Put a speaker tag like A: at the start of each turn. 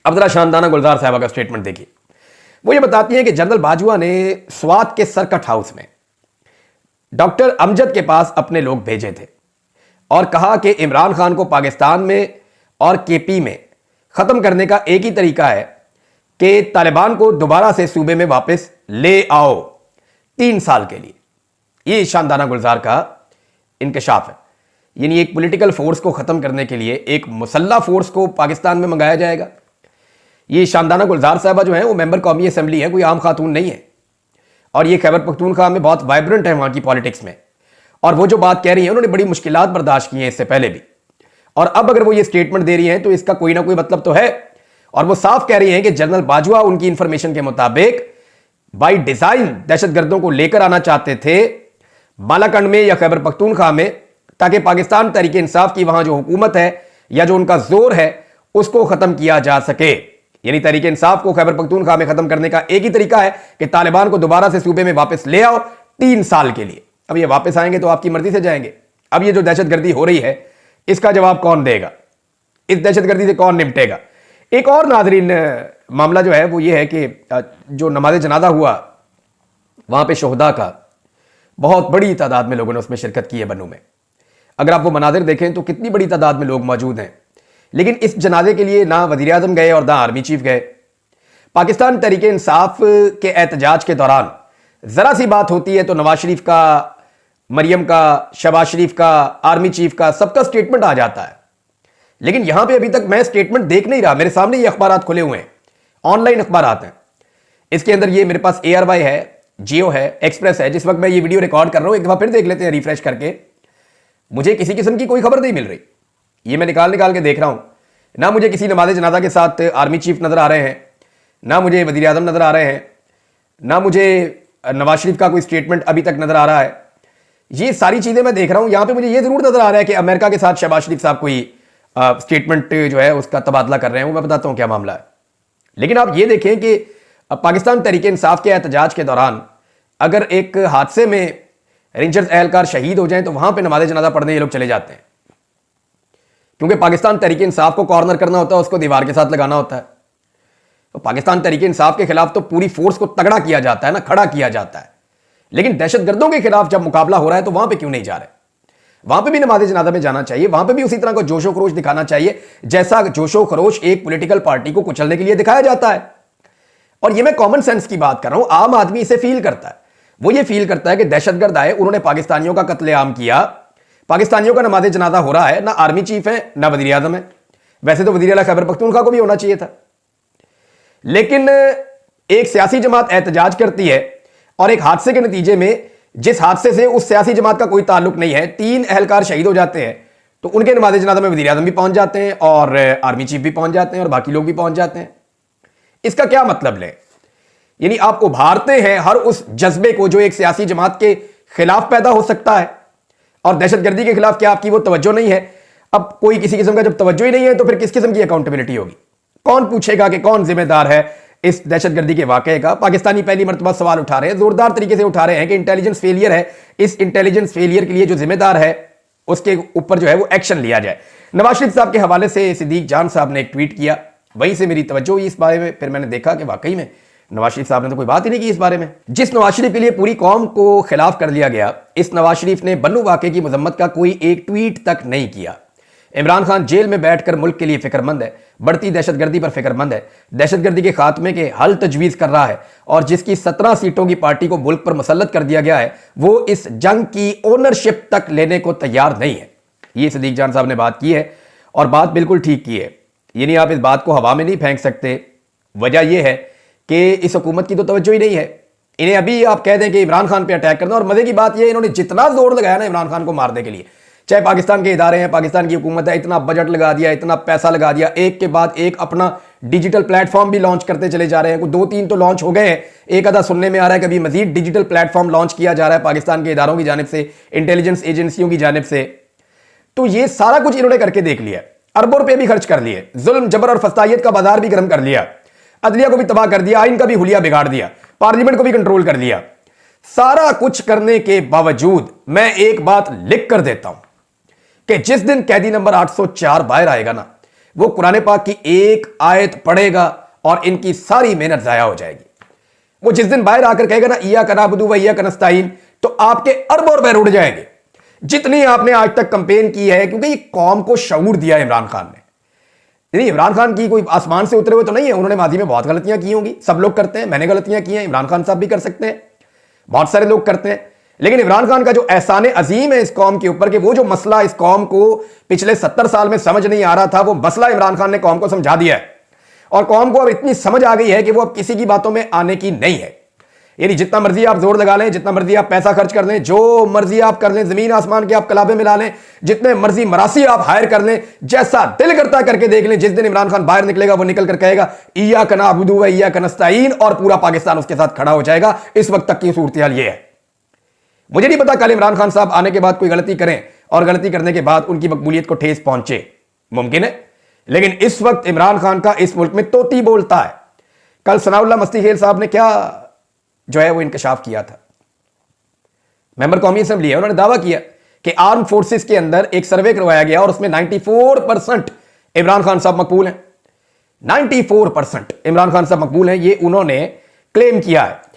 A: अब जरा शानदाना गुलजार साहबा का स्टेटमेंट देखिए। वो ये बताती हैं कि जनरल बाजवा ने स्वात के सर्किट हाउस में डॉक्टर अमजद के पास अपने लोग भेजे थे और कहा कि इमरान खान को पाकिस्तान में और केपी में ख़त्म करने का एक ही तरीका है कि तालिबान को दोबारा से सूबे में वापस ले आओ 3 साल के लिए। ये शानदाना गुलजार का इंकशाफ है, यानी एक पॉलिटिकल फोर्स को ख़त्म करने के लिए एक मुसल्ला फोर्स को पाकिस्तान में मंगाया जाएगा। ये शानदाना गुलजार साहबा जो है वो मेंबर कौमी असेंबली है, कोई आम खातून नहीं है, और ये खैबर पख्तूनख्वा में बहुत वाइब्रेंट है वहाँ की पॉलिटिक्स में। और वो जो बात कह रही है उन्होंने बड़ी मुश्किलात बर्दाश्त की हैं इससे पहले भी, और अब अगर वो ये स्टेटमेंट दे रही हैं तो इसका कोई ना कोई मतलब तो है। और वो साफ कह रही हैं कि जनरल बाजवा उनकी इंफॉर्मेशन के मुताबिक बाई डिजाइन दहशतगर्दों को लेकर आना चाहते थे बालाकंड में या खैबर पख्तूनख्वा में, ताकि पाकिस्तान तहरीक इंसाफ की वहां जो हुकूमत है या जो उनका जोर है उसको खत्म किया जा सके। यानी तहरीक इंसाफ को खैबर पख्तूनख्वा में खत्म करने का एक ही तरीका है कि तालिबान को दोबारा से सूबे में वापस ले आओ 3 साल के लिए। अब ये वापस आएंगे तो आपकी मर्जी से जाएंगे। अब ये जो दहशतगर्दी हो रही है इसका जवाब कौन देगा, इस दहशतगर्दी से कौन निपटेगा। एक और नाजरीन मामला जो है वो ये है कि जो नमाज जनाजा हुआ वहां पे शोहदा का बहुत बड़ी तादाद में लोगों ने उसमें शिरकत की है बन्नू में। अगर आप वो मनाजिर देखें तो कितनी बड़ी तादाद में लोग मौजूद हैं, लेकिन इस जनाजे के लिए ना वज़ीर आज़म गए और ना आर्मी चीफ गए। पाकिस्तान तहरीक इंसाफ के एहतजाज के दौरान ज़रा सी बात होती है तो नवाज शरीफ का, मरियम का, शहबाज शरीफ का, आर्मी चीफ का, सबका स्टेटमेंट आ जाता है। लेकिन यहां पे अभी तक मैं स्टेटमेंट देख नहीं रहा। मेरे सामने ये अखबार खुले हुए हैं, ऑनलाइन अखबार हैं। इसके अंदर ये मेरे पास ARY है, जियो है, एक्सप्रेस है। जिस वक्त मैं ये वीडियो रिकॉर्ड कर रहा हूं एक दफा फिर देख लेते हैं रिफ्रेश करके, मुझे किसी किस्म की कोई खबर नहीं मिल रही। ये मैं निकाल के देख रहा हूं, ना मुझे किसी नमाज जनाजा के साथ आर्मी चीफ नजर आ रहे हैं, ना मुझे वजीर आजम नजर आ रहे हैं, ना मुझे नवाज शरीफ का कोई स्टेटमेंट अभी तक नजर आ रहा है। ये सारी चीजें मैं देख रहा हूं। यहां पे मुझे ये जरूर नजर आ रहा है कि अमेरिका के साथ शहबाज शरीफ साहब कोई स्टेटमेंट जो है उसका तबादला कर रहे हैं। वो मैं बताता हूं क्या मामला है। लेकिन आप ये देखें कि पाकिस्तान तहरीक इंसाफ के एहतजाज के दौरान अगर एक हादसे में रेंजर्स एहलकार शहीद हो जाएं तो वहां पे नमाज जनाजा पढ़ने ये लोग चले जाते हैं, क्योंकि पाकिस्तान तहरीक इंसाफ को कॉर्नर करना होता है, उसको दीवार के साथ लगाना होता है। तो पाकिस्तान तहरीक इंसाफ के खिलाफ तो पूरी फोर्स को तगड़ा किया जाता है ना, खड़ा किया जाता है। लेकिन दहशतगर्दों के खिलाफ जब मुकाबला हो रहा है तो वहां पे क्यों नहीं जा रहे? वहां पे भी नमाज जनाजा में जाना चाहिए, वहां पे भी उसी तरह का जोशो खरोश दिखाना चाहिए जैसा जोशो खरोश एक पॉलिटिकल पार्टी को कुचलने के लिए दिखाया जाता है। और ये मैं कॉमन सेंस की बात कर रहा हूं, आम आदमी इसे फील करता है। वो ये फील करता है कि दहशतगर्द आए, उन्होंने पाकिस्तानियों का कत्लेआम किया, पाकिस्तानियों का नमाज जनाजा हो रहा है, ना आर्मी चीफ है ना वजीर आजम है। वैसे तो वजीर आला खैबर पख्तूनख्वा को भी होना चाहिए था। लेकिन एक सियासी जमात एहतजाज करती है और एक हादसे के नतीजे में, जिस हादसे से उस सियासी जमात का कोई ताल्लुक नहीं है, 3 एहलकार शहीद हो जाते हैं, तो उनके नमाज जनाजा में वजीर आजम भी पहुंच जाते हैं और आर्मी चीफ भी पहुंच जाते हैं और बाकी लोग भी पहुंच जाते हैं। इसका क्या मतलब ले? यानी आप उभारते हैं हर उस जज्बे को जो एक सियासी जमात के खिलाफ पैदा हो सकता है, और दहशतगर्दी के खिलाफ क्या आपकी वो तवज्जो नहीं है? अब कोई किसी किस्म का जब तवज्जो ही नहीं है तो फिर किस किस्म की अकाउंटेबिलिटी होगी? कौन पूछेगा कि कौन जिम्मेदार है इस दहशतगर्दी के वाकये का? पाकिस्तानी पहली मर्तबा सवाल उठा रहे हैं, जोरदार तरीके से उठा रहे हैं कि इंटेलिजेंस फेलियर है। इस इंटेलिजेंस फेलियर के लिए जो जिम्मेदार है उसके ऊपर जो है वो एक्शन लिया जाए। नवाज शरीफ साहब के हवाले से सिद्दीक जान साहब ने एक ट्वीट किया, वहीं से मेरी तवज्जो हुई इस बारे में। फिर मैंने देखा कि वाकई में नवाज शरीफ साहब ने तो कोई बात ही नहीं की इस बारे में। जिस नवाज शरीफ के लिए पूरी कौम को खिलाफ कर लिया गया, इस नवाज शरीफ ने बन्नू वाकये की मजम्मत का कोई एक ट्वीट तक नहीं किया। इमरान खान जेल में बैठकर मुल्क के लिए फिक्रमंद है, बढ़ती दहशतगर्दी पर फिक्रमंद है, दहशतगर्दी के खात्मे के हल तजवीज कर रहा है, और जिसकी 17 सीटों की पार्टी को मुल्क पर मुसल्लत कर दिया गया है, वो इस जंग की ओनरशिप तक लेने को तैयार नहीं है। ये सिद्दीक जान साहब ने बात की है और बात बिल्कुल ठीक की है। यानी आप इस बात को हवा में नहीं फेंक सकते। वजह यह है कि इस हुकूमत की तो तवज्जो ही नहीं है। इन्हें अभी आप कह दें कि इमरान खान पे अटैक करना, और मजे की बात यह है इन्होंने जितना जोर लगाया ना इमरान खान को मारने के लिए, चाहे पाकिस्तान के इदारे हैं, पाकिस्तान की हुकूमत है, इतना बजट लगा दिया, इतना पैसा लगा दिया, एक के बाद एक अपना डिजिटल प्लेटफॉर्म भी लॉन्च करते चले जा रहे हैं। 2-3 तो लॉन्च हो गए हैं, एक आधा सुनने में आ रहा है कभी मजीद डिजिटल प्लेटफॉर्म लॉन्च किया जा रहा है पाकिस्तान के इदारों की जानिब से, इंटेलिजेंस एजेंसियों की जानिब से। तो ये सारा कुछ इन्होंने करके देख लिया, अरबों रुपए भी खर्च कर लिए, जुल्म जबर और फसाइयत का बाजार भी गर्म कर लिया, अदलिया को भी तबाह कर दिया, आइन का भी हुलिया बिगाड़ दिया, पार्लियामेंट को भी कंट्रोल कर दिया। सारा कुछ करने के बावजूद मैं एक बात लिख कर देता हूं कि जिस दिन कैदी नंबर 804 बाहर आएगा ना, वो कुरान पाक की एक आयत पढ़ेगा और इनकी सारी मेहनत जाया हो जाएगी। वो जिस दिन बाहर आकर कहेगा ना इय्याका नअबुदु व इय्याका नस्तईन, तो आपके अरबों रुपए उड़ जाएंगे जितनी आपने आज तक कंपेन की है, क्योंकि ये कौम को शऊर दिया इमरान खान ने। इमरान खान की कोई आसमान से उतरे हुए तो नहीं है, उन्होंने माजी में बहुत गलतियां की होंगी, सब लोग करते हैं, मैंने गलतियां की हैं, इमरान खान साहब भी कर सकते हैं, बहुत सारे लोग करते हैं। लेकिन इमरान खान का जो एहसान अजीम है इस कौम के ऊपर कि वो जो मसला इस कौम को पिछले 70 साल में समझ नहीं आ रहा था, वो मसला इमरान खान ने कौम को समझा दिया है। और कौम को अब इतनी समझ आ गई है कि वो अब किसी की बातों में आने की नहीं है। यानी जितना मर्जी आप जोर लगा लें, जितना मर्जी आप पैसा खर्च कर लें, जो मर्जी आप कर लें, जमीन आसमान के आप कलाबे मिला लें, जितने मर्जी मरासी आप हायर कर लें, जैसा दिल करता करके देख लें, जिस दिन इमरान खान बाहर निकलेगा वो निकल कर कहेगा इय्याका नअबुदु व इय्याका नस्तईन, और पूरा पाकिस्तान उसके साथ खड़ा हो जाएगा। इस वक्त तक की सूरत हाल ये है। मुझे नहीं पता कल इमरान खान साहब आने के बाद कोई गलती करें और गलती करने के बाद उनकी मकबूलियत को ठेस पहुंचे, मुमकिन है। लेकिन इस वक्त इमरान खान का इस मुल्क में तोती बोलता है। कल सनाउल्लाह मस्ती खेल साहब ने क्या जो है वो इंकशाफ किया था, मेंबर कौमी असेंबली है, उन्होंने दावा किया कि आर्म फोर्सेस के अंदर एक सर्वे करवाया गया और उसमें 94% इमरान खान साहब मकबूल हैं। 94% इमरान खान साहब मकबूल हैं, ये उन्होंने क्लेम किया है।